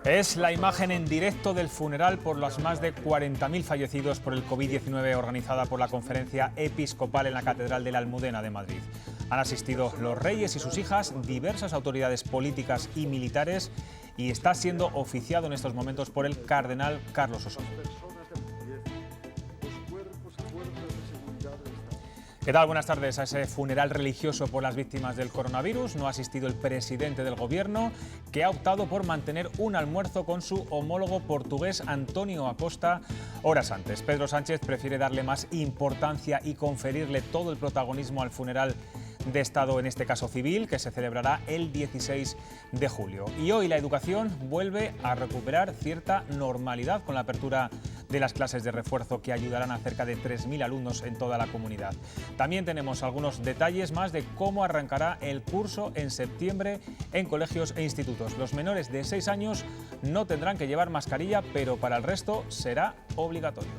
Es la imagen en directo del funeral por los más de 40.000 fallecidos por el COVID-19 organizada por la Conferencia Episcopal en la Catedral de la Almudena de Madrid. Han asistido los reyes y sus hijas, diversas autoridades políticas y militares, y está siendo oficiado en estos momentos por el cardenal Carlos Osoro. ¿Qué tal? Buenas tardes. A ese funeral religioso por las víctimas del coronavirus no ha asistido el presidente del gobierno, que ha optado por mantener un almuerzo con su homólogo portugués António Acosta horas antes. Pedro Sánchez prefiere darle más importancia y conferirle todo el protagonismo al funeral de Estado, en este caso civil, que se celebrará el 16 de julio. Y hoy la educación vuelve a recuperar cierta normalidad con la apertura de las clases de refuerzo, que ayudarán a cerca de 3.000 alumnos en toda la comunidad. También tenemos algunos detalles más de cómo arrancará el curso en septiembre en colegios e institutos. Los menores de 6 años no tendrán que llevar mascarilla, pero para el resto será obligatorio.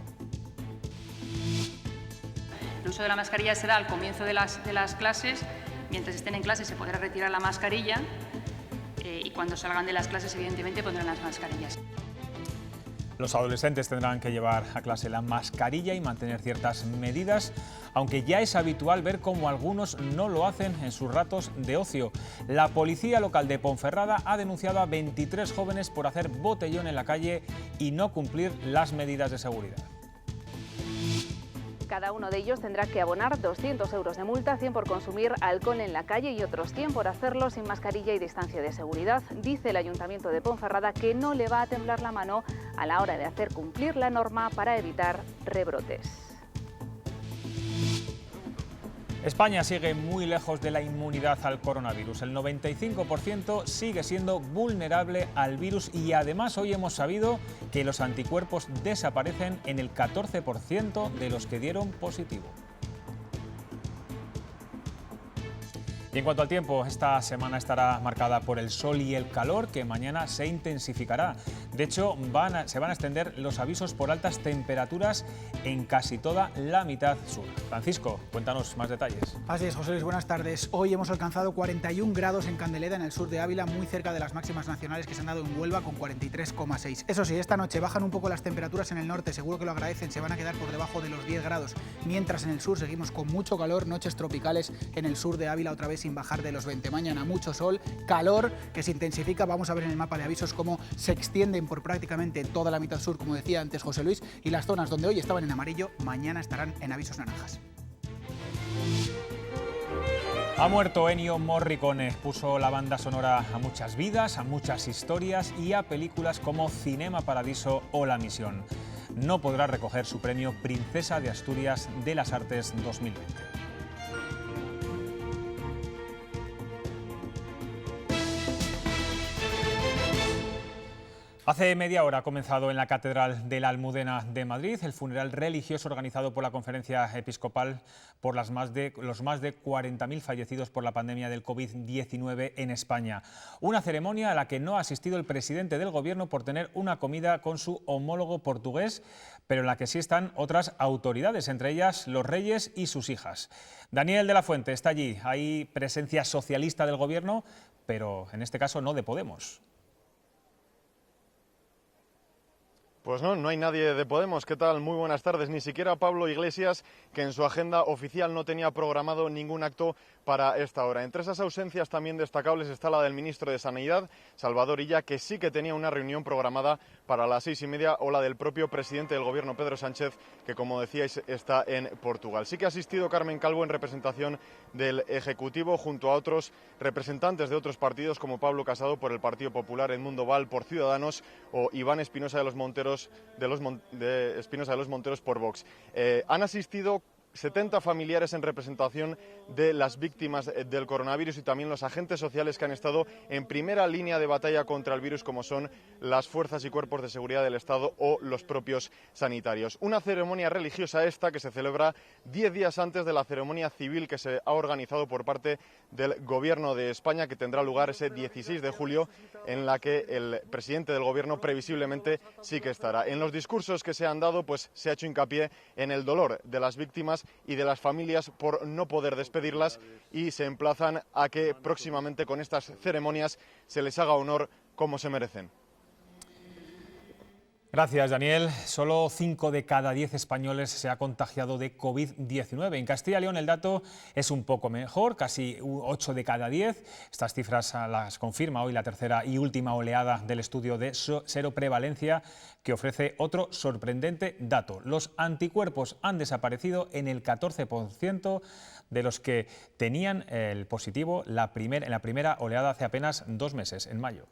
El uso de la mascarilla se da al comienzo de las clases. Mientras estén en clase se podrá retirar la mascarilla y cuando salgan de las clases, evidentemente, pondrán las mascarillas. Los adolescentes tendrán que llevar a clase la mascarilla y mantener ciertas medidas, aunque ya es habitual ver cómo algunos no lo hacen en sus ratos de ocio. La policía local de Ponferrada ha denunciado a 23 jóvenes por hacer botellón en la calle y no cumplir las medidas de seguridad. Cada uno de ellos tendrá que abonar 200 euros de multa, 100 por consumir alcohol en la calle y otros 100 por hacerlo sin mascarilla y distancia de seguridad. Dice el Ayuntamiento de Ponferrada que no le va a temblar la mano a la hora de hacer cumplir la norma para evitar rebrotes. España sigue muy lejos de la inmunidad al coronavirus. El 95% sigue siendo vulnerable al virus y además hoy hemos sabido que los anticuerpos desaparecen en el 14% de los que dieron positivo. Y en cuanto al tiempo, esta semana estará marcada por el sol y el calor, que mañana se intensificará. De hecho, se van a extender los avisos por altas temperaturas en casi toda la mitad sur. Francisco, cuéntanos más detalles. Así es, José Luis, buenas tardes. Hoy hemos alcanzado 41 grados en Candeleda, en el sur de Ávila, muy cerca de las máximas nacionales que se han dado en Huelva, con 43,6. Eso sí, esta noche bajan un poco las temperaturas en el norte, seguro que lo agradecen, se van a quedar por debajo de los 10 grados. Mientras en el sur seguimos con mucho calor, noches tropicales en el sur de Ávila, otra vez sin bajar de los 20. Mañana mucho sol, calor que se intensifica. Vamos a ver en el mapa de avisos cómo se extienden por prácticamente toda la mitad sur, como decía antes José Luis, y las zonas donde hoy estaban en amarillo, mañana estarán en avisos naranjas. Ha muerto Ennio Morricone, puso la banda sonora a muchas vidas, a muchas historias y a películas como Cinema Paradiso o La Misión. No podrá recoger su premio Princesa de Asturias de las Artes 2020. Hace media hora ha comenzado en la Catedral de la Almudena de Madrid el funeral religioso organizado por la Conferencia Episcopal por los más de 40.000 fallecidos por la pandemia del COVID-19 en España. Una ceremonia a la que no ha asistido el presidente del gobierno por tener una comida con su homólogo portugués, pero en la que sí están otras autoridades, entre ellas los reyes y sus hijas. Daniel de la Fuente está allí. Hay presencia socialista del gobierno, pero en este caso no de Podemos. Pues no hay nadie de Podemos. ¿Qué tal? Muy buenas tardes. Ni siquiera Pablo Iglesias, que en su agenda oficial no tenía programado ningún acto para esta hora. Entre esas ausencias también destacables está la del ministro de Sanidad, Salvador Illa, que sí que tenía una reunión programada para las 6:30, o la del propio presidente del gobierno, Pedro Sánchez, que como decíais está en Portugal. Sí que ha asistido Carmen Calvo en representación del Ejecutivo, junto a otros representantes de otros partidos como Pablo Casado por el Partido Popular, Edmundo Val por Ciudadanos o Iván Espinosa de los Monteros por Vox. Han asistido 70 familiares en representación de las víctimas del coronavirus y también los agentes sociales que han estado en primera línea de batalla contra el virus, como son las fuerzas y cuerpos de seguridad del Estado o los propios sanitarios. Una ceremonia religiosa esta que se celebra 10 días antes de la ceremonia civil que se ha organizado por parte del Gobierno de España, que tendrá lugar ese 16 de julio, en la que el presidente del Gobierno previsiblemente sí que estará. En los discursos que se han dado, pues se ha hecho hincapié en el dolor de las víctimas y de las familias por no poder despedirlas, y se emplazan a que próximamente con estas ceremonias se les haga honor como se merecen. Gracias, Daniel. Solo 5 de cada 10 españoles se ha contagiado de COVID-19. En Castilla y León el dato es un poco mejor, casi 8 de cada 10. Estas cifras las confirma hoy la tercera y última oleada del estudio de seroprevalencia, que ofrece otro sorprendente dato. Los anticuerpos han desaparecido en el 14% de los que tenían el positivo en la primera oleada hace apenas 2 meses, en mayo.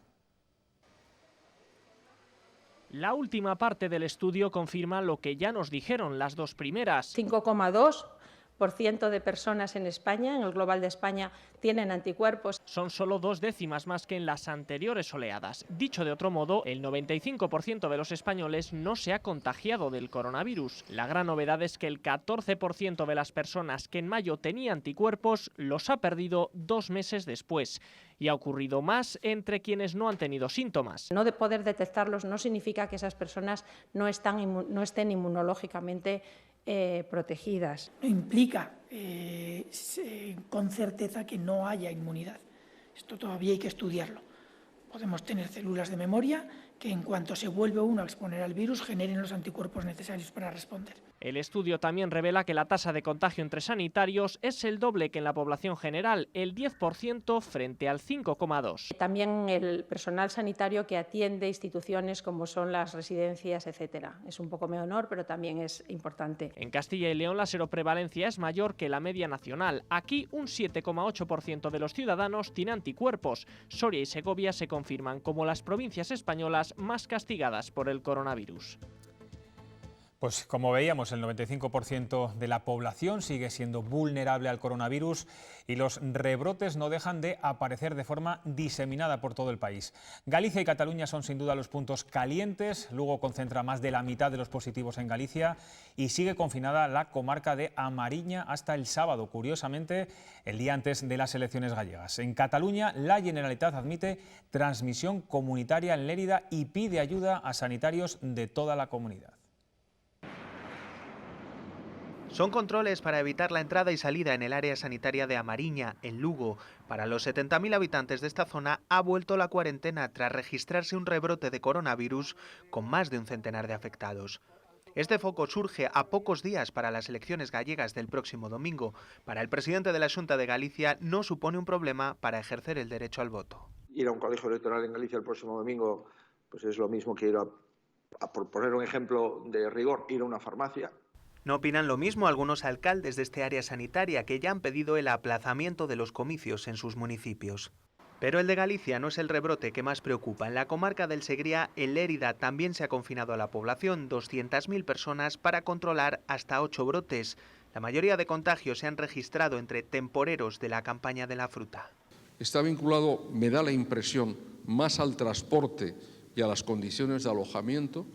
La última parte del estudio confirma lo que ya nos dijeron las dos primeras. 5,2% de personas en España, en el global de España, tienen anticuerpos. Son solo 2 décimas más que en las anteriores oleadas. Dicho de otro modo, el 95% de los españoles no se ha contagiado del coronavirus. La gran novedad es que el 14% de las personas que en mayo tenían anticuerpos los ha perdido 2 meses después. Y ha ocurrido más entre quienes no han tenido síntomas. No de poder detectarlos no significa que esas personas no estén inmunológicamente protegidas. No implica con certeza que no haya inmunidad. Esto todavía hay que estudiarlo. Podemos tener células de memoria que en cuanto se vuelve uno a exponer al virus generen los anticuerpos necesarios para responder. El estudio también revela que la tasa de contagio entre sanitarios es el doble que en la población general, el 10% frente al 5,2%. También el personal sanitario que atiende instituciones como son las residencias, etcétera. Es un poco menor, pero también es importante. En Castilla y León la seroprevalencia es mayor que la media nacional. Aquí un 7,8% de los ciudadanos tiene anticuerpos. Soria y Segovia se confirman como las provincias españolas más castigadas por el coronavirus. Pues como veíamos, el 95% de la población sigue siendo vulnerable al coronavirus y los rebrotes no dejan de aparecer de forma diseminada por todo el país. Galicia y Cataluña son sin duda los puntos calientes. Lugo concentra más de la mitad de los positivos en Galicia y sigue confinada la comarca de A Mariña hasta el sábado, curiosamente el día antes de las elecciones gallegas. En Cataluña, la Generalitat admite transmisión comunitaria en Lérida y pide ayuda a sanitarios de toda la comunidad. Son controles para evitar la entrada y salida en el área sanitaria de A Mariña, en Lugo. Para los 70.000 habitantes de esta zona ha vuelto la cuarentena tras registrarse un rebrote de coronavirus con más de un centenar de afectados. Este foco surge a pocos días para las elecciones gallegas del próximo domingo. Para el presidente de la Xunta de Galicia no supone un problema para ejercer el derecho al voto. Ir a un colegio electoral en Galicia el próximo domingo pues es lo mismo que ir por poner un ejemplo de rigor, ir a una farmacia. No opinan lo mismo algunos alcaldes de este área sanitaria que ya han pedido el aplazamiento de los comicios en sus municipios. Pero el de Galicia no es el rebrote que más preocupa. En la comarca del Segriá, en Lérida, también se ha confinado a la población, 200.000 personas, para controlar hasta 8 brotes. La mayoría de contagios se han registrado entre temporeros de la campaña de la fruta. Está vinculado, me da la impresión, más al transporte y a las condiciones de alojamiento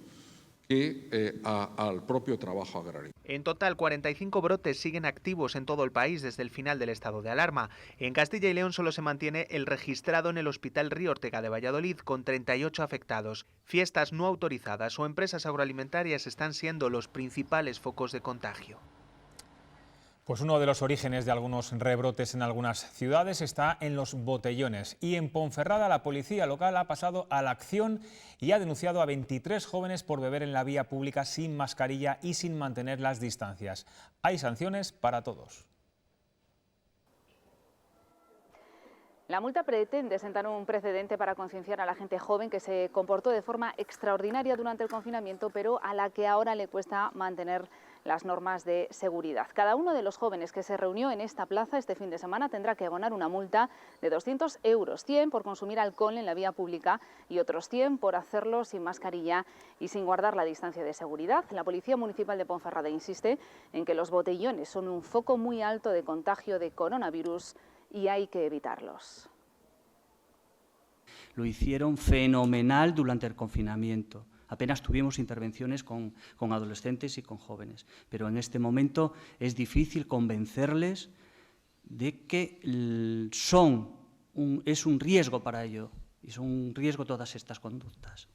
que al propio trabajo agrario. En total, 45 brotes siguen activos en todo el país desde el final del estado de alarma. En Castilla y León solo se mantiene el registrado en el Hospital Río Ortega de Valladolid, con 38 afectados. Fiestas no autorizadas o empresas agroalimentarias están siendo los principales focos de contagio. Pues uno de los orígenes de algunos rebrotes en algunas ciudades está en los botellones. Y en Ponferrada la policía local ha pasado a la acción y ha denunciado a 23 jóvenes por beber en la vía pública sin mascarilla y sin mantener las distancias. Hay sanciones para todos. La multa pretende sentar un precedente para concienciar a la gente joven que se comportó de forma extraordinaria durante el confinamiento, pero a la que ahora le cuesta mantener las normas de seguridad. Cada uno de los jóvenes que se reunió en esta plaza este fin de semana tendrá que abonar una multa de 200 euros, 100 por consumir alcohol en la vía pública y otros 100 por hacerlo sin mascarilla y sin guardar la distancia de seguridad. La Policía Municipal de Ponferrada insiste en que los botellones son un foco muy alto de contagio de coronavirus y hay que evitarlos. Lo hicieron fenomenal durante el confinamiento. Apenas tuvimos intervenciones con adolescentes y con jóvenes, pero en este momento es difícil convencerles de que es un riesgo para ello y son un riesgo todas estas conductas.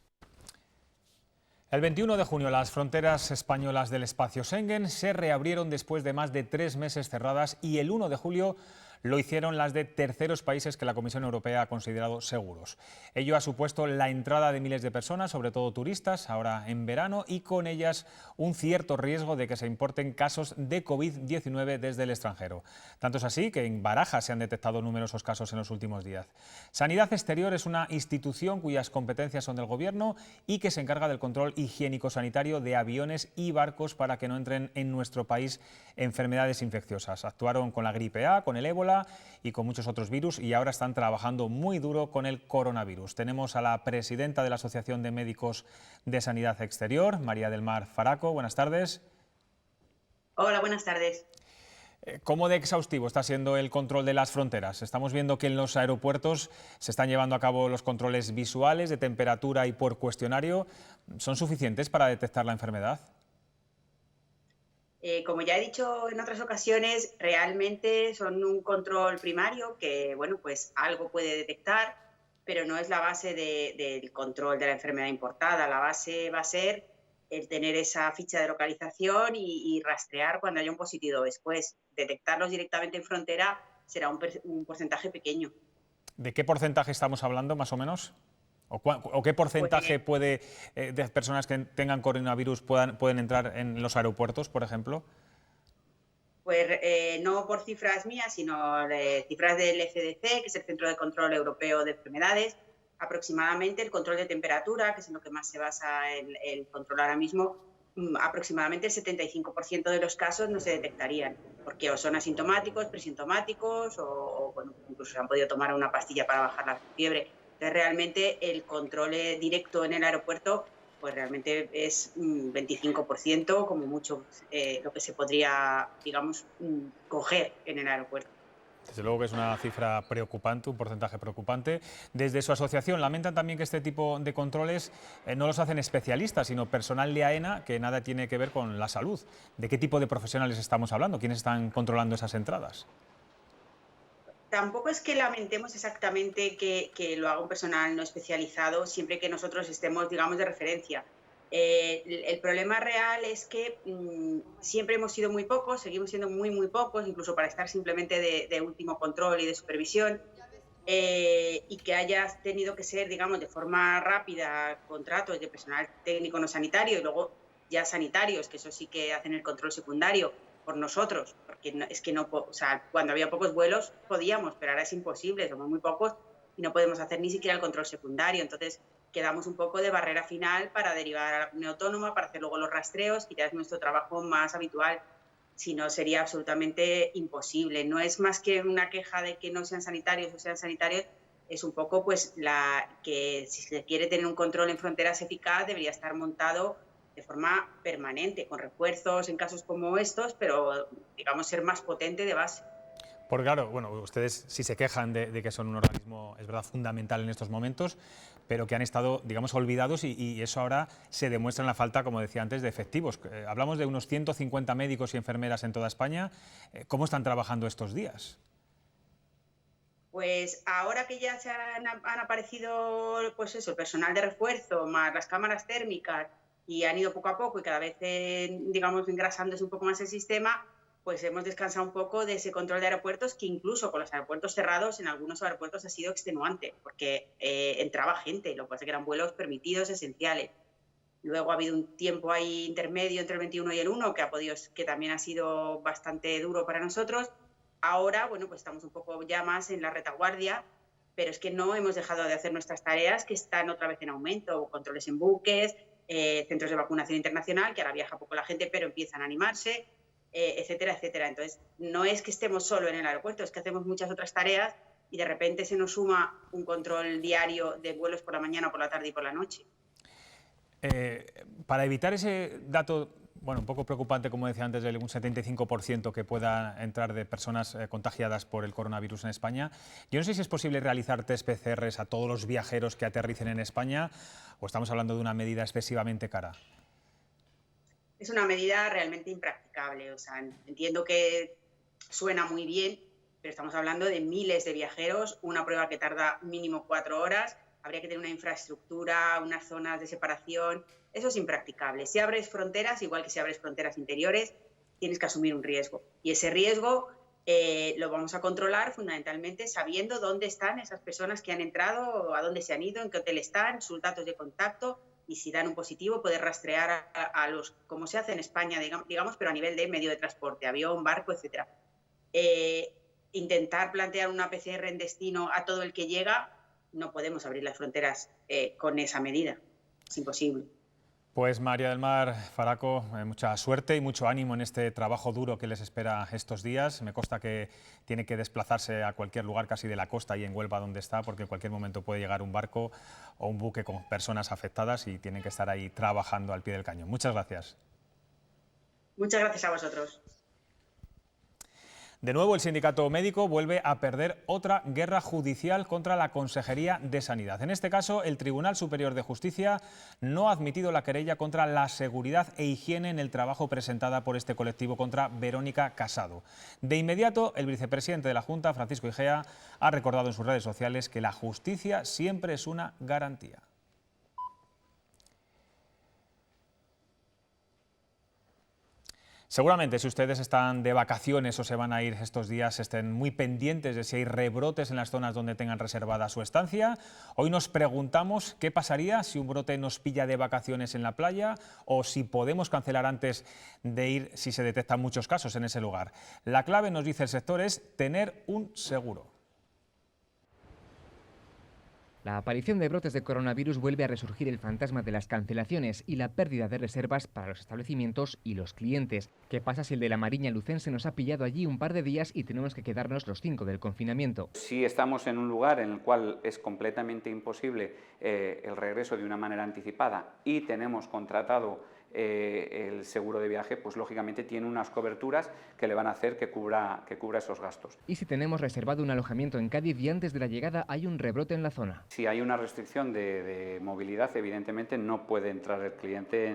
El 21 de junio las fronteras españolas del espacio Schengen se reabrieron después de más de 3 meses cerradas y el 1 de julio lo hicieron las de terceros países que la Comisión Europea ha considerado seguros. Ello ha supuesto la entrada de miles de personas, sobre todo turistas, ahora en verano, y con ellas un cierto riesgo de que se importen casos de COVID-19 desde el extranjero. Tanto es así que en Barajas se han detectado numerosos casos en los últimos días. Sanidad Exterior es una institución cuyas competencias son del Gobierno y que se encarga del control higiénico-sanitario de aviones y barcos para que no entren en nuestro país enfermedades infecciosas. Actuaron con la gripe A, con el ébola y con muchos otros virus y ahora están trabajando muy duro con el coronavirus. Tenemos a la presidenta de la Asociación de Médicos de Sanidad Exterior, María del Mar Faraco. Buenas tardes. Hola, buenas tardes. ¿Cómo de exhaustivo está siendo el control de las fronteras? Estamos viendo que en los aeropuertos se están llevando a cabo los controles visuales, de temperatura y por cuestionario. ¿Son suficientes para detectar la enfermedad? Como ya he dicho en otras ocasiones, realmente son un control primario que, bueno, pues algo puede detectar, pero no es la base del control de la enfermedad importada. La base va a ser el tener esa ficha de localización y rastrear cuando haya un positivo. Después, detectarlos directamente en frontera será un porcentaje pequeño. ¿De qué porcentaje estamos hablando, más o menos? ¿O qué porcentaje de personas que tengan coronavirus pueden entrar en los aeropuertos, por ejemplo? Pues no por cifras mías, sino cifras del CDC, que es el Centro de Control Europeo de Enfermedades. Aproximadamente el control de temperatura, que es en lo que más se basa el control ahora mismo, aproximadamente el 75% de los casos no se detectarían, porque o son asintomáticos, presintomáticos o bueno, incluso se han podido tomar una pastilla para bajar la fiebre. Entonces, realmente el control directo en el aeropuerto pues realmente es 25%, como mucho, lo que se podría, digamos, coger en el aeropuerto. Desde luego que es una cifra preocupante, un porcentaje preocupante. Desde su asociación lamentan también que este tipo de controles no los hacen especialistas, sino personal de AENA que nada tiene que ver con la salud. ¿De qué tipo de profesionales estamos hablando? ¿Quiénes están controlando esas entradas? Tampoco es que lamentemos exactamente que lo haga un personal no especializado, siempre que nosotros estemos, digamos, de referencia. El problema real es que siempre hemos sido muy pocos, seguimos siendo muy pocos, incluso para estar simplemente de último control y de supervisión, y que hayas tenido que ser, digamos, de forma rápida contratos de personal técnico no sanitario y luego ya sanitarios, que eso sí que hacen el control secundario por nosotros, porque es que no, o sea, cuando había pocos vuelos podíamos, pero ahora es imposible, somos muy pocos y no podemos hacer ni siquiera el control secundario. Entonces quedamos un poco de barrera final para derivar a la comunidad autónoma, para hacer luego los rastreos, y ya es nuestro trabajo más habitual. Si no, sería absolutamente imposible. No es más que una queja de que no sean sanitarios o sean sanitarios, es un poco pues que si se quiere tener un control en fronteras eficaz debería estar montado de forma permanente, con refuerzos en casos como estos, pero digamos ser más potente de base. Porque claro, bueno, ustedes sí se quejan de que son un organismo, es verdad, fundamental en estos momentos, pero que han estado, digamos, olvidados y eso ahora se demuestra en la falta, como decía antes, de efectivos. Hablamos de unos 150 médicos y enfermeras en toda España. ¿Cómo están trabajando estos días? Pues ahora que ya se han aparecido, pues eso, el personal de refuerzo, más las cámaras térmicas, y han ido poco a poco y cada vez, digamos, engrasándose un poco más el sistema, pues hemos descansado un poco de ese control de aeropuertos, que incluso con los aeropuertos cerrados, en algunos aeropuertos ha sido extenuante, porque entraba gente, lo que pasa es que eran vuelos permitidos, esenciales. Luego ha habido un tiempo ahí intermedio entre el 21 y el 1, que también ha sido bastante duro para nosotros. Ahora, bueno, pues estamos un poco ya más en la retaguardia, pero es que no hemos dejado de hacer nuestras tareas, que están otra vez en aumento, controles en buques, centros de vacunación internacional, que ahora viaja poco la gente, pero empiezan a animarse, etcétera, etcétera. Entonces, no es que estemos solo en el aeropuerto, es que hacemos muchas otras tareas y de repente se nos suma un control diario de vuelos por la mañana, por la tarde y por la noche. Para evitar ese dato, bueno, un poco preocupante, como decía antes, del un 75% que pueda entrar de personas contagiadas por el coronavirus en España, yo no sé si es posible realizar test PCRs a todos los viajeros que aterricen en España o estamos hablando de una medida excesivamente cara. Es una medida realmente impracticable. O sea, entiendo que suena muy bien, pero estamos hablando de miles de viajeros, una prueba que tarda mínimo 4 horas, habría que tener una infraestructura, unas zonas de separación. Eso es impracticable. Si abres fronteras, igual que si abres fronteras interiores, tienes que asumir un riesgo. Y ese riesgo lo vamos a controlar fundamentalmente sabiendo dónde están esas personas que han entrado, a dónde se han ido, en qué hotel están, sus datos de contacto, y si dan un positivo poder rastrear a los, como se hace en España, digamos, pero a nivel de medio de transporte, avión, barco, etc. Intentar plantear una PCR en destino a todo el que llega, no podemos abrir las fronteras con esa medida, es imposible. Pues María del Mar Faraco, mucha suerte y mucho ánimo en este trabajo duro que les espera estos días. Me consta que tiene que desplazarse a cualquier lugar casi de la costa y en Huelva donde está, porque en cualquier momento puede llegar un barco o un buque con personas afectadas y tienen que estar ahí trabajando al pie del cañón. Muchas gracias. Muchas gracias a vosotros. De nuevo, el sindicato médico vuelve a perder otra guerra judicial contra la Consejería de Sanidad. En este caso, el Tribunal Superior de Justicia no ha admitido la querella contra la seguridad e higiene en el trabajo presentada por este colectivo contra Verónica Casado. De inmediato, el vicepresidente de la Junta, Francisco Igea, ha recordado en sus redes sociales que la justicia siempre es una garantía. Seguramente si ustedes están de vacaciones o se van a ir estos días estén muy pendientes de si hay rebrotes en las zonas donde tengan reservada su estancia. Hoy nos preguntamos qué pasaría si un brote nos pilla de vacaciones en la playa o si podemos cancelar antes de ir si se detectan muchos casos en ese lugar. La clave, nos dice el sector, es tener un seguro. La aparición de brotes de coronavirus vuelve a resurgir el fantasma de las cancelaciones y la pérdida de reservas para los establecimientos y los clientes. ¿Qué pasa si el de la Mariña Lucense nos ha pillado allí un par de días y tenemos que quedarnos los 5 del confinamiento? Si estamos en un lugar en el cual es completamente imposible el regreso de una manera anticipada y tenemos contratado el seguro de viaje, pues lógicamente tiene unas coberturas que le van a hacer que cubra esos gastos. ¿Y si tenemos reservado un alojamiento en Cádiz y antes de la llegada hay un rebrote en la zona? Si hay una restricción de movilidad, evidentemente no puede entrar el cliente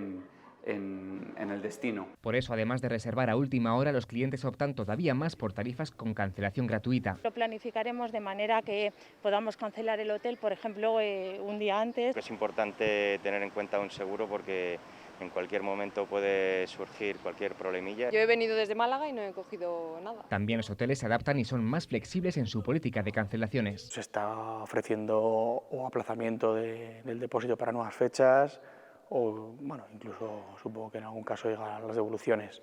en el destino. Por eso, además de reservar a última hora, los clientes optan todavía más por tarifas con cancelación gratuita. Lo planificaremos de manera que podamos cancelar el hotel, por ejemplo, un día antes. Es importante tener en cuenta un seguro porque en cualquier momento puede surgir cualquier problemilla. Yo he venido desde Málaga y no he cogido nada. También los hoteles se adaptan y son más flexibles en su política de cancelaciones. Se está ofreciendo un aplazamiento del depósito para nuevas fechas o, bueno, incluso supongo que en algún caso llegan las devoluciones.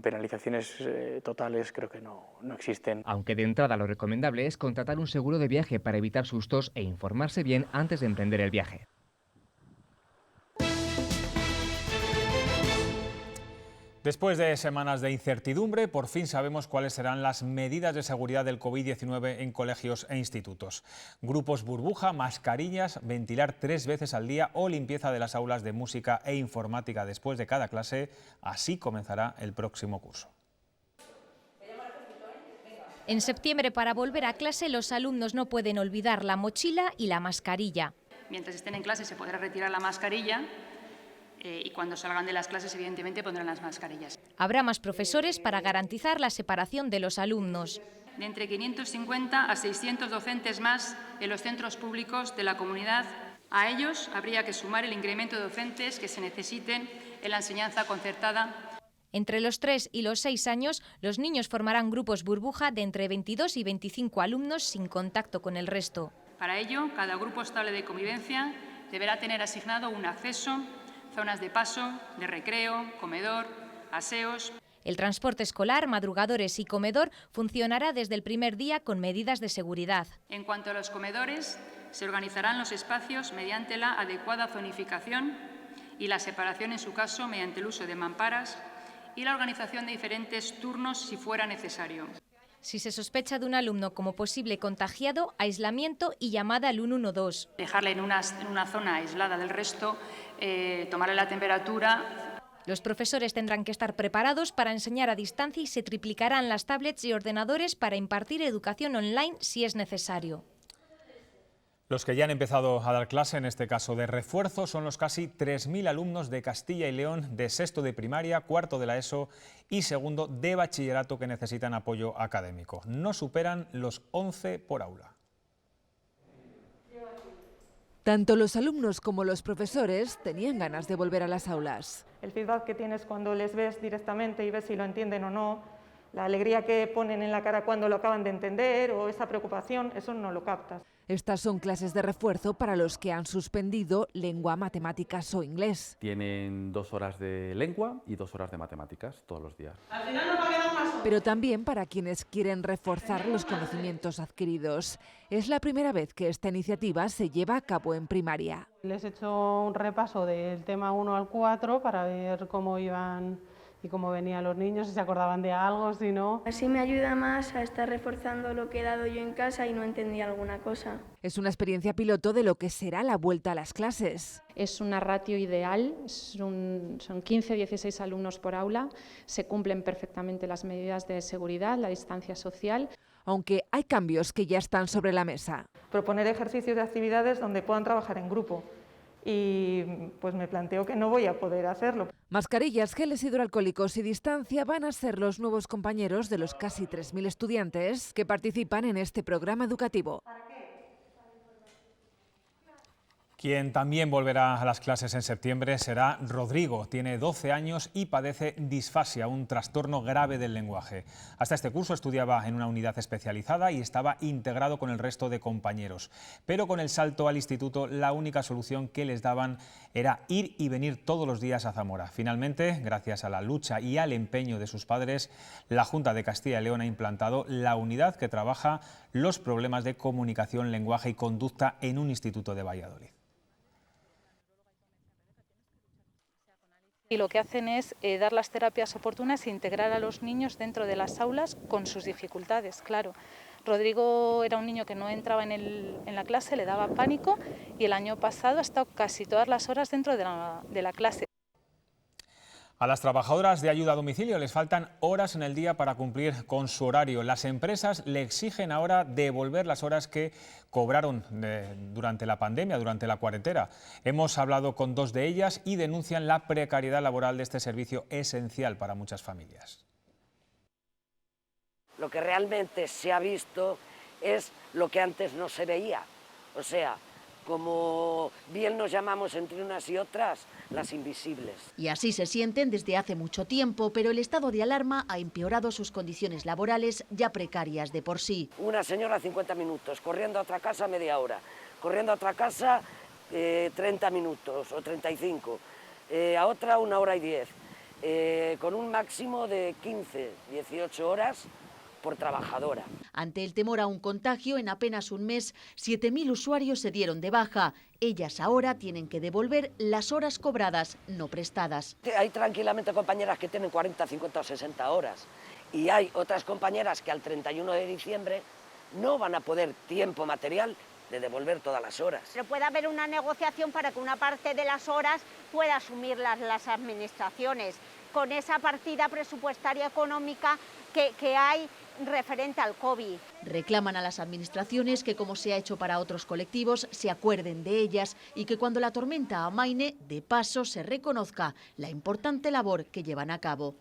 Penalizaciones totales creo que no existen. Aunque de entrada lo recomendable es contratar un seguro de viaje para evitar sustos e informarse bien antes de emprender el viaje. Después de semanas de incertidumbre, por fin sabemos cuáles serán las medidas de seguridad del COVID-19 en colegios e institutos. Grupos burbuja, mascarillas, ventilar 3 veces al día o limpieza de las aulas de música e informática después de cada clase. Así comenzará el próximo curso. En septiembre, para volver a clase, los alumnos no pueden olvidar la mochila y la mascarilla. Mientras estén en clase se podrá retirar la mascarilla. Y cuando salgan de las clases, evidentemente, pondrán las mascarillas. Habrá más profesores para garantizar la separación de los alumnos. De entre 550 a 600 docentes más en los centros públicos de la comunidad. A ellos habría que sumar el incremento de docentes que se necesiten en la enseñanza concertada. Entre los 3 y los 6 años, los niños formarán grupos burbuja de entre 22 y 25 alumnos sin contacto con el resto. Para ello, cada grupo estable de convivencia deberá tener asignado un acceso, zonas de paso, de recreo, comedor, aseos. El transporte escolar, madrugadores y comedor funcionará desde el primer día con medidas de seguridad. En cuanto a los comedores, se organizarán los espacios mediante la adecuada zonificación y la separación, en su caso, mediante el uso de mamparas y la organización de diferentes turnos si fuera necesario. Si se sospecha de un alumno como posible contagiado, aislamiento y llamada al 112. Dejarle en una zona aislada del resto, tomarle la temperatura. Los profesores tendrán que estar preparados para enseñar a distancia y se triplicarán las tablets y ordenadores para impartir educación online si es necesario. Los que ya han empezado a dar clase, en este caso de refuerzo, son los casi 3.000 alumnos de Castilla y León de sexto de primaria, cuarto de la ESO y segundo de bachillerato que necesitan apoyo académico. No superan los 11 por aula. Tanto los alumnos como los profesores tenían ganas de volver a las aulas. El feedback que tienes cuando les ves directamente y ves si lo entienden o no, La alegría que ponen en la cara cuando lo acaban de entender o esa preocupación, eso no lo captas. Estas son clases de refuerzo para los que han suspendido lengua, matemáticas o inglés. Tienen 2 horas de lengua y 2 horas de matemáticas todos los días. Al final nos va a quedar más. Pero también para quienes quieren reforzar los conocimientos adquiridos. Es la primera vez que esta iniciativa se lleva a cabo en primaria. Les he hecho un repaso del tema 1 al 4 para ver cómo iban y cómo venían los niños, si se acordaban de algo, si no. Así me ayuda más a estar reforzando lo que he dado yo en casa y no entendí alguna cosa. Es una experiencia piloto de lo que será la vuelta a las clases. Es una ratio ideal, son 15-16 alumnos por aula, se cumplen perfectamente las medidas de seguridad, la distancia social. Aunque hay cambios que ya están sobre la mesa. Proponer ejercicios de actividades donde puedan trabajar en grupo. Y pues me planteo que no voy a poder hacerlo. Mascarillas, geles hidroalcohólicos y distancia van a ser los nuevos compañeros de los casi 3.000 estudiantes que participan en este programa educativo. Quien también volverá a las clases en septiembre será Rodrigo. Tiene 12 años y padece disfasia, un trastorno grave del lenguaje. Hasta este curso estudiaba en una unidad especializada y estaba integrado con el resto de compañeros. Pero con el salto al instituto, la única solución que les daban era ir y venir todos los días a Zamora. Finalmente, gracias a la lucha y al empeño de sus padres, la Junta de Castilla y León ha implantado la unidad que trabaja los problemas de comunicación, lenguaje y conducta en un instituto de Valladolid. Y lo que hacen es dar las terapias oportunas e integrar a los niños dentro de las aulas con sus dificultades, claro. Rodrigo era un niño que no entraba en la clase, le daba pánico y el año pasado ha estado casi todas las horas dentro de la clase. A las trabajadoras de ayuda a domicilio les faltan horas en el día para cumplir con su horario. Las empresas le exigen ahora devolver las horas que cobraron durante la pandemia, durante la cuarentena. Hemos hablado con 2 de ellas y denuncian la precariedad laboral de este servicio esencial para muchas familias. Lo que realmente se ha visto es lo que antes no se veía, o sea, como bien nos llamamos entre unas y otras, las invisibles. Y así se sienten desde hace mucho tiempo, pero el estado de alarma ha empeorado sus condiciones laborales ya precarias de por sí. Una señora 50 minutos, corriendo a otra casa media hora, corriendo a otra casa 30 minutos o 35, a otra 1 hora y 10, con un máximo de 15, 18 horas por trabajadora. Ante el temor a un contagio, en apenas un mes, 7.000 usuarios se dieron de baja. Ellas ahora tienen que devolver las horas cobradas, no prestadas. Hay tranquilamente compañeras que tienen 40, 50 o 60 horas y hay otras compañeras que al 31 de diciembre no van a poder tiempo material de devolver todas las horas. Pero puede haber una negociación para que una parte de las horas pueda asumir las administraciones, con esa partida presupuestaria económica que hay referente al COVID. Reclaman a las administraciones que, como se ha hecho para otros colectivos, se acuerden de ellas y que cuando la tormenta amaine, de paso se reconozca la importante labor que llevan a cabo.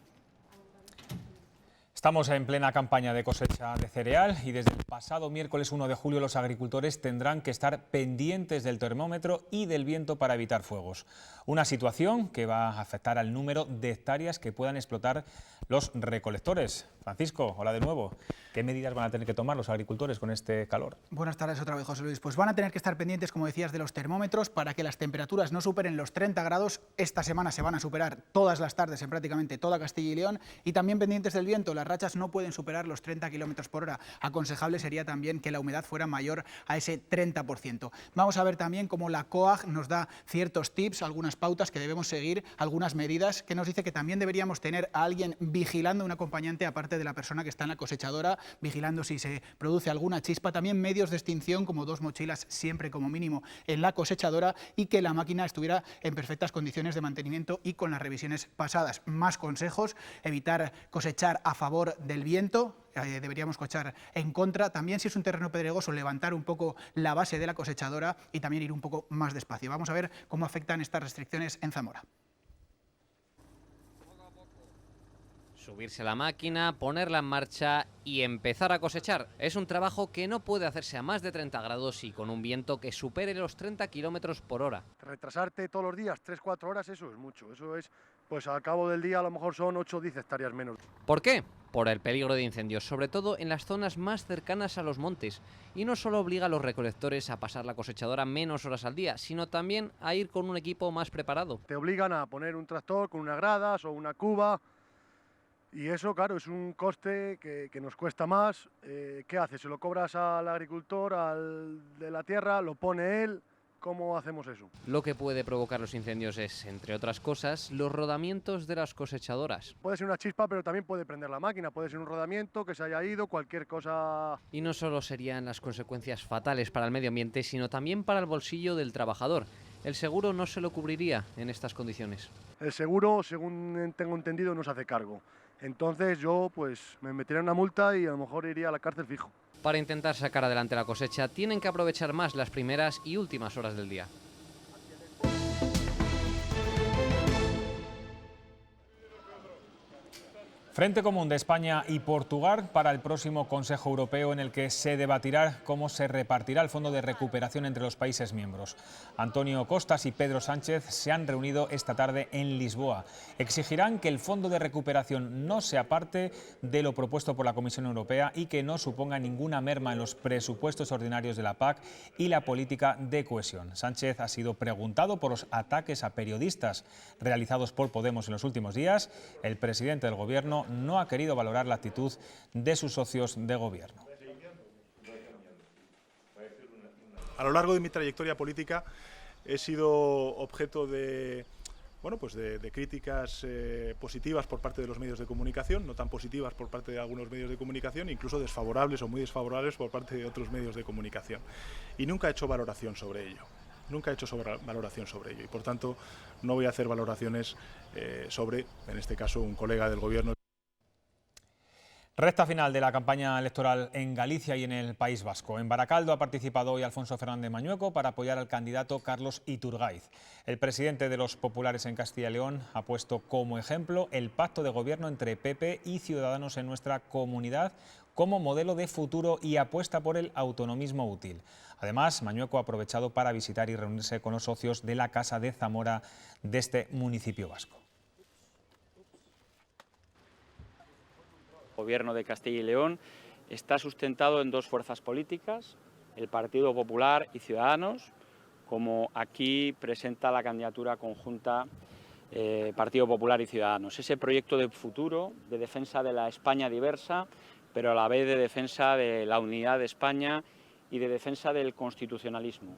Estamos en plena campaña de cosecha de cereal y desde el pasado miércoles 1 de julio los agricultores tendrán que estar pendientes del termómetro y del viento para evitar fuegos. Una situación que va a afectar al número de hectáreas que puedan explotar los recolectores. Francisco, hola de nuevo. ¿Qué medidas van a tener que tomar los agricultores con este calor? Buenas tardes otra vez, José Luis. Pues van a tener que estar pendientes, como decías, de los termómetros para que las temperaturas no superen los 30 grados. Esta semana se van a superar todas las tardes en prácticamente toda Castilla y León. Y también pendientes del viento. Las rachas no pueden superar los 30 km por hora. Aconsejable sería también que la humedad fuera mayor a ese 30%. Vamos a ver también cómo la COAG nos da ciertos tips, algunas pautas que debemos seguir, algunas medidas, que nos dice que también deberíamos tener a alguien vigilando, un acompañante aparte de la persona que está en la cosechadora, vigilando si se produce alguna chispa, también medios de extinción como 2 mochilas siempre como mínimo en la cosechadora y que la máquina estuviera en perfectas condiciones de mantenimiento y con las revisiones pasadas. Más consejos: evitar cosechar a favor del viento, deberíamos cosechar en contra. También, si es un terreno pedregoso, levantar un poco la base de la cosechadora y también ir un poco más despacio. Vamos a ver cómo afectan estas restricciones en Zamora. Subirse a la máquina, ponerla en marcha y empezar a cosechar. Es un trabajo que no puede hacerse a más de 30 grados y con un viento que supere los 30 km por hora. Retrasarte todos los días 3-4 horas, eso es mucho. Eso es, pues al cabo del día a lo mejor son 8 o 10 hectáreas menos. ¿Por qué? por el peligro de incendios, sobre todo en las zonas más cercanas a los montes. Y no solo obliga a los recolectores a pasar la cosechadora menos horas al día, sino también a ir con un equipo más preparado. Te obligan a poner un tractor con unas gradas o una cuba, y eso, claro, es un coste que nos cuesta más. ¿Qué haces? ¿Se lo cobras al agricultor, al de la tierra, lo pone él? ¿Cómo hacemos eso? Lo que puede provocar los incendios es, entre otras cosas, los rodamientos de las cosechadoras. Puede ser una chispa, pero también puede prender la máquina, puede ser un rodamiento que se haya ido, cualquier cosa. Y no solo serían las consecuencias fatales para el medio ambiente, sino también para el bolsillo del trabajador. El seguro no se lo cubriría en estas condiciones. El seguro, según tengo entendido, no se hace cargo. Entonces yo pues me metería en una multa y a lo mejor iría a la cárcel fijo. Para intentar sacar adelante la cosecha tienen que aprovechar más las primeras y últimas horas del día. Frente común de España y Portugal para el próximo Consejo Europeo, en el que se debatirá cómo se repartirá el Fondo de Recuperación entre los países miembros. Antonio Costas y Pedro Sánchez se han reunido esta tarde en Lisboa. Exigirán que el Fondo de Recuperación no sea parte de lo propuesto por la Comisión Europea y que no suponga ninguna merma en los presupuestos ordinarios de la PAC y la política de cohesión. Sánchez ha sido preguntado por los ataques a periodistas realizados por Podemos en los últimos días. El presidente del Gobierno no ha querido valorar la actitud de sus socios de gobierno. A lo largo de mi trayectoria política he sido objeto de críticas positivas por parte de los medios de comunicación, no tan positivas por parte de algunos medios de comunicación, incluso desfavorables o muy desfavorables por parte de otros medios de comunicación. Y nunca he hecho valoración sobre ello. Y por tanto no voy a hacer valoraciones sobre, en este caso, un colega del gobierno. Recta final de la campaña electoral en Galicia y en el País Vasco. En Baracaldo ha participado hoy Alfonso Fernández Mañueco para apoyar al candidato Carlos Iturgaiz. El presidente de los populares en Castilla y León ha puesto como ejemplo el pacto de gobierno entre PP y Ciudadanos en nuestra comunidad como modelo de futuro y apuesta por el autonomismo útil. Además, Mañueco ha aprovechado para visitar y reunirse con los socios de la Casa de Zamora de este municipio vasco. El Gobierno de Castilla y León está sustentado en dos fuerzas políticas, el Partido Popular y Ciudadanos, como aquí presenta la candidatura conjunta Partido Popular y Ciudadanos. Ese proyecto de futuro, de defensa de la España diversa, pero a la vez de defensa de la unidad de España y de defensa del constitucionalismo.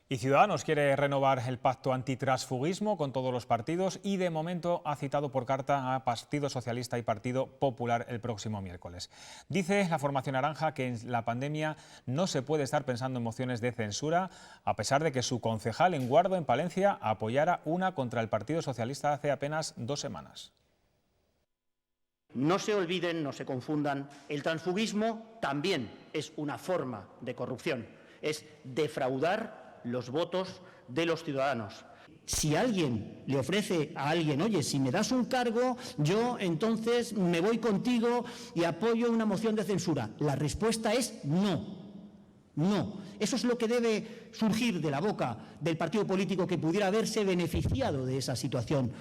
Y Ciudadanos quiere renovar el pacto antitransfugismo con todos los partidos y de momento ha citado por carta a Partido Socialista y Partido Popular el próximo miércoles. Dice la formación naranja que en la pandemia no se puede estar pensando en mociones de censura, a pesar de que su concejal en Guardo, en Palencia, apoyara una contra el Partido Socialista hace apenas 2 semanas. No se olviden, no se confundan, el transfugismo también es una forma de corrupción, es defraudar los votos de los ciudadanos. Si alguien le ofrece a alguien, oye, si me das un cargo, yo entonces me voy contigo y apoyo una moción de censura. La respuesta es no. No. Eso es lo que debe surgir de la boca del partido político que pudiera haberse beneficiado de esa situación.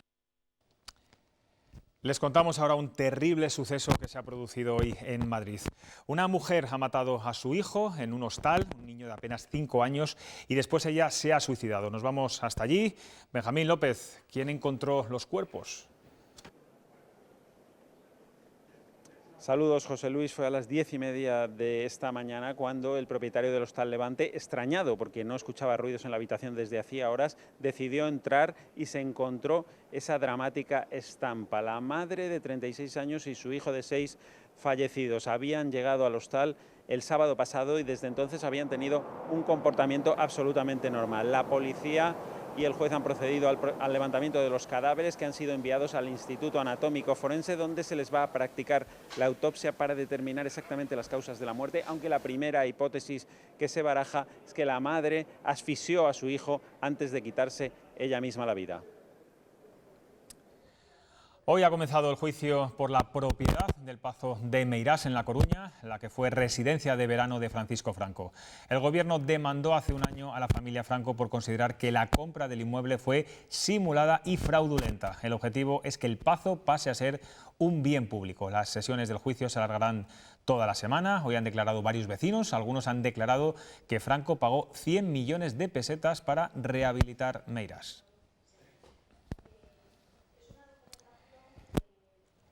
Les contamos ahora un terrible suceso que se ha producido hoy en Madrid. Una mujer ha matado a su hijo en un hostal, un niño de apenas 5 años, y después ella se ha suicidado. Nos vamos hasta allí. Benjamín López, ¿quién encontró los cuerpos? Saludos, José Luis. Fue a las 10:30 de esta mañana cuando el propietario del Hostal Levante, extrañado porque no escuchaba ruidos en la habitación desde hacía horas, decidió entrar y se encontró esa dramática estampa. La madre de 36 años y su hijo de 6 fallecidos habían llegado al hostal el sábado pasado y desde entonces habían tenido un comportamiento absolutamente normal. La policía y el juez han procedido al levantamiento de los cadáveres que han sido enviados al Instituto Anatómico Forense, donde se les va a practicar la autopsia para determinar exactamente las causas de la muerte, aunque la primera hipótesis que se baraja es que la madre asfixió a su hijo antes de quitarse ella misma la vida. Hoy ha comenzado el juicio por la propiedad del Pazo de Meirás en La Coruña, la que fue residencia de verano de Francisco Franco. El Gobierno demandó hace un año a la familia Franco por considerar que la compra del inmueble fue simulada y fraudulenta. El objetivo es que el Pazo pase a ser un bien público. Las sesiones del juicio se alargarán toda la semana. Hoy han declarado varios vecinos. Algunos han declarado que Franco pagó 100 millones de pesetas para rehabilitar Meirás.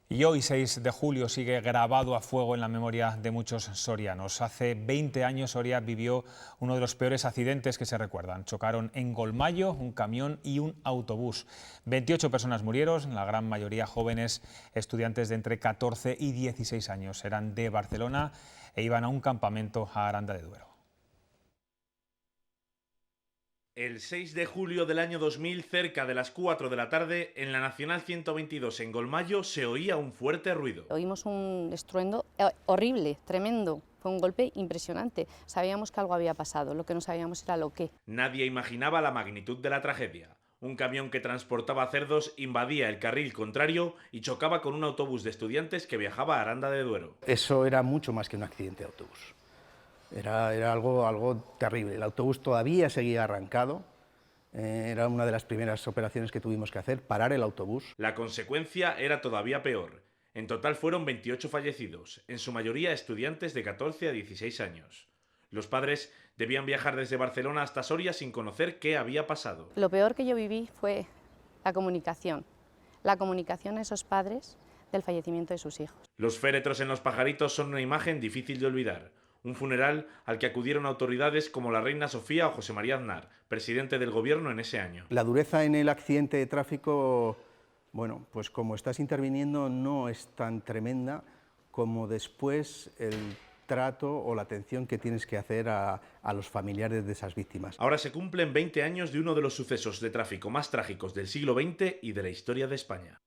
Y hoy, 6 de julio, sigue grabado a fuego en la memoria de muchos sorianos. Hace 20 años Soria vivió uno de los peores accidentes que se recuerdan. Chocaron en Golmayo un camión y un autobús. 28 personas murieron, la gran mayoría jóvenes estudiantes de entre 14 y 16 años. Eran de Barcelona e iban a un campamento a Aranda de Duero. El 6 de julio del año 2000, cerca de las 4 de la tarde, en la Nacional 122 en Golmayo se oía un fuerte ruido. Oímos un estruendo horrible, tremendo. Fue un golpe impresionante. Sabíamos que algo había pasado, lo que no sabíamos era lo que. Nadie imaginaba la magnitud de la tragedia. Un camión que transportaba cerdos invadía el carril contrario y chocaba con un autobús de estudiantes que viajaba a Aranda de Duero. Eso era mucho más que un accidente de autobús. Era algo terrible. El autobús todavía seguía arrancado. Era una de las primeras operaciones que tuvimos que hacer, parar el autobús. La consecuencia era todavía peor. En total fueron 28 fallecidos, en su mayoría estudiantes de 14 a 16 años. Los padres debían viajar desde Barcelona hasta Soria sin conocer qué había pasado. Lo peor que yo viví fue la comunicación a esos padres del fallecimiento de sus hijos. Los féretros en Los Pajaritos son una imagen difícil de olvidar. Un funeral al que acudieron autoridades como la reina Sofía o José María Aznar, presidente del Gobierno en ese año. La dureza en el accidente de tráfico, bueno, pues como estás interviniendo no es tan tremenda como después el trato o la atención que tienes que hacer a los familiares de esas víctimas. Ahora se cumplen 20 años de uno de los sucesos de tráfico más trágicos del siglo XX y de la historia de España.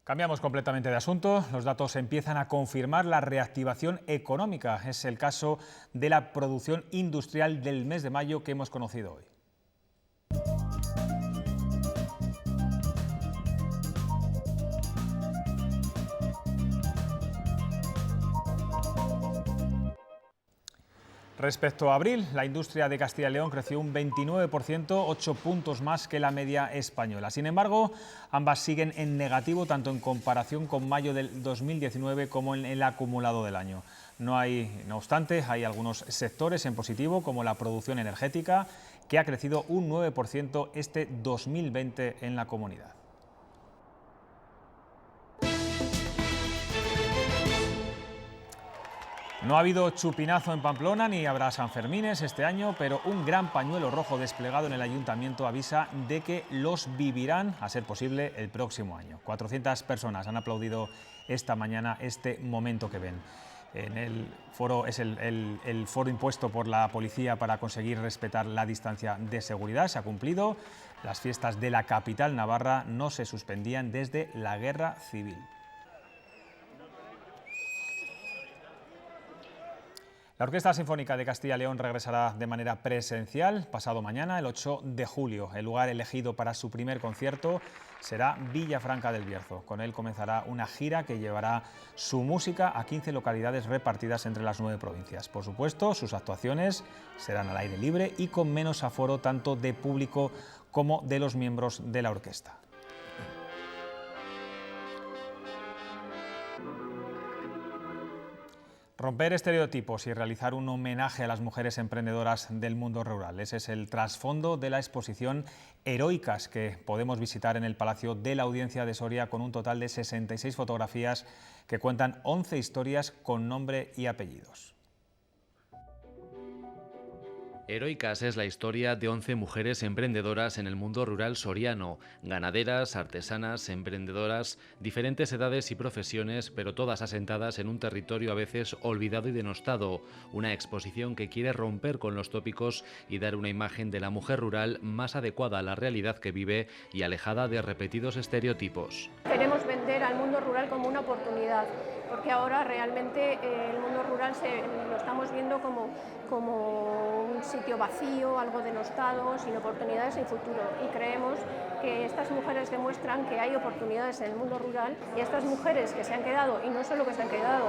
Cambiamos completamente de asunto. Los datos empiezan a confirmar la reactivación económica. Es el caso de la producción industrial del mes de mayo que hemos conocido hoy. Respecto a abril, la industria de Castilla y León creció un 29%, 8 puntos más que la media española. Sin embargo, ambas siguen en negativo tanto en comparación con mayo del 2019 como en el acumulado del año. No obstante, hay algunos sectores en positivo, como la producción energética, que ha crecido un 9% este 2020 en la comunidad. No ha habido chupinazo en Pamplona ni habrá Sanfermines este año, pero un gran pañuelo rojo desplegado en el ayuntamiento avisa de que los vivirán, a ser posible, el próximo año. 400 personas han aplaudido esta mañana este momento que ven. En el foro es el foro impuesto por la policía para conseguir respetar la distancia de seguridad. Se ha cumplido. Las fiestas de la capital navarra no se suspendían desde la Guerra Civil. La Orquesta Sinfónica de Castilla y León regresará de manera presencial pasado mañana, el 8 de julio. El lugar elegido para su primer concierto será Villafranca del Bierzo. Con él comenzará una gira que llevará su música a 15 localidades repartidas entre las 9 provincias. Por supuesto, sus actuaciones serán al aire libre y con menos aforo tanto de público como de los miembros de la orquesta. Romper estereotipos y realizar un homenaje a las mujeres emprendedoras del mundo rural. Ese es el trasfondo de la exposición Heroicas que podemos visitar en el Palacio de la Audiencia de Soria con un total de 66 fotografías que cuentan 11 historias con nombre y apellidos. Heroicas es la historia de 11 mujeres emprendedoras en el mundo rural soriano, ganaderas, artesanas, emprendedoras, diferentes edades y profesiones, pero todas asentadas en un territorio a veces olvidado y denostado. Una exposición que quiere romper con los tópicos y dar una imagen de la mujer rural más adecuada a la realidad que vive y alejada de repetidos estereotipos. Queremos vender al mundo rural como una oportunidad porque ahora realmente el mundo rural lo estamos viendo como un sitio vacío, algo denostado, sin oportunidades y futuro. Y creemos que estas mujeres demuestran que hay oportunidades en el mundo rural, y estas mujeres que se han quedado, y no solo que se han quedado,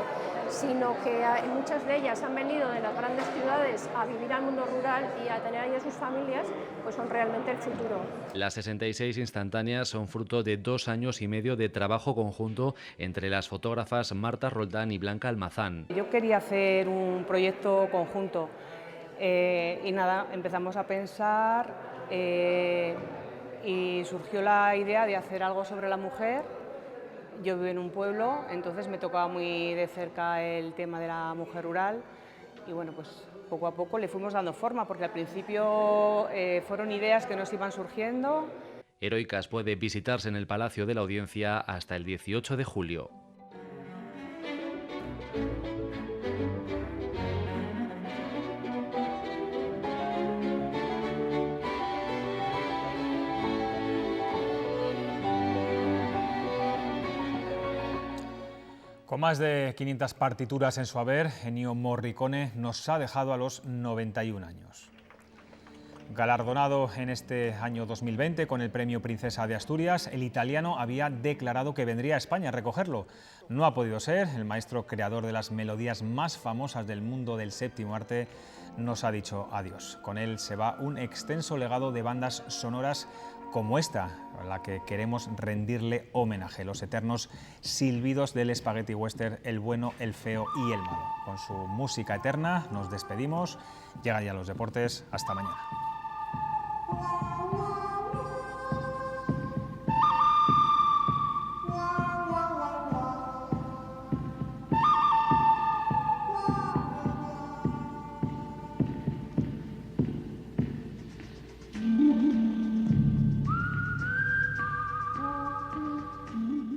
sino que muchas de ellas han venido de las grandes ciudades a vivir al mundo rural y a tener ahí a sus familias, pues son realmente el futuro. Las 66 instantáneas son fruto de 2 años y medio de trabajo conjunto entre las fotógrafas Marta Roldán y Blanca Almazán. Yo quería hacer un proyecto conjunto y nada, empezamos a pensar y surgió la idea de hacer algo sobre la mujer. Yo vivo en un pueblo, entonces me tocaba muy de cerca el tema de la mujer rural y bueno, pues poco a poco le fuimos dando forma, porque al principio fueron ideas que nos iban surgiendo. Heroicas puede visitarse en el Palacio de la Audiencia hasta el 18 de julio. Con más de 500 partituras en su haber, Ennio Morricone nos ha dejado a los 91 años. Galardonado en este año 2020 con el premio Princesa de Asturias, el italiano había declarado que vendría a España a recogerlo. No ha podido ser. El maestro creador de las melodías más famosas del mundo del séptimo arte nos ha dicho adiós. Con él se va un extenso legado de bandas sonoras como esta, a la que queremos rendirle homenaje, los eternos silbidos del spaghetti western, el bueno, el feo y el malo. Con su música eterna nos despedimos. Llegan ya los deportes. Hasta mañana.